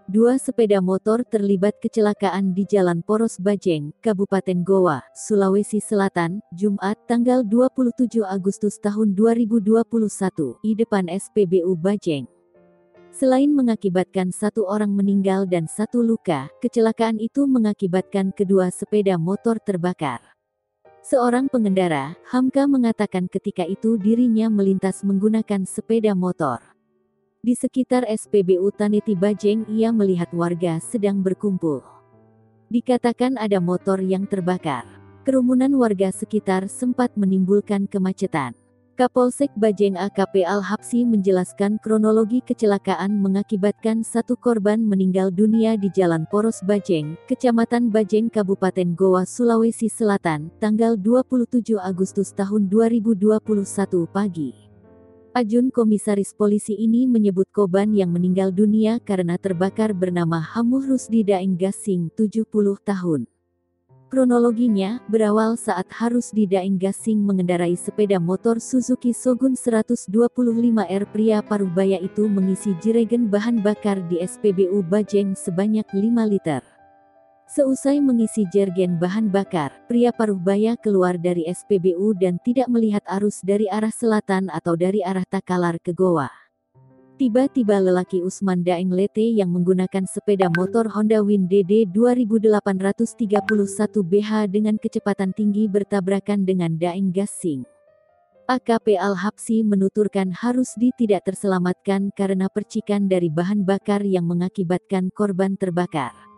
Dua sepeda motor terlibat kecelakaan di Jalan Poros Bajeng, Kabupaten Goa, Sulawesi Selatan, Jumat tanggal 27 Agustus tahun 2021, di depan SPBU Bajeng. Selain mengakibatkan satu orang meninggal dan satu luka, kecelakaan itu mengakibatkan kedua sepeda motor terbakar. Seorang pengendara, Hamka, mengatakan ketika itu dirinya melintas menggunakan sepeda motor. Di sekitar SPBU Taneti Bajeng ia melihat warga sedang berkumpul. Dikatakan ada motor yang terbakar. Kerumunan warga sekitar sempat menimbulkan kemacetan. Kapolsek Bajeng AKP Al-Habsi menjelaskan kronologi kecelakaan mengakibatkan satu korban meninggal dunia di Jalan Poros Bajeng, Kecamatan Bajeng, Kabupaten Goa, Sulawesi Selatan, tanggal 27 Agustus tahun 2021 pagi. Ajun Komisaris Polisi ini menyebut korban yang meninggal dunia karena terbakar bernama Hamuh Rusdi Daeng Gasing, 70 tahun. Kronologinya, berawal saat Harusdi Daeng Gasing mengendarai sepeda motor Suzuki Shogun 125R. Pria Parubaya itu mengisi jerigen bahan bakar di SPBU Bajeng sebanyak 5 liter. Seusai mengisi jerigen bahan bakar, pria Parubaya keluar dari SPBU dan tidak melihat arus dari arah selatan atau dari arah Takalar ke Goa. Tiba-tiba lelaki Usman Daeng Lete yang menggunakan sepeda motor Honda Win DD 2831 BH dengan kecepatan tinggi bertabrakan dengan Daeng Gasing. AKP Al-Habsi menuturkan Harusdi tidak terselamatkan karena percikan dari bahan bakar yang mengakibatkan korban terbakar.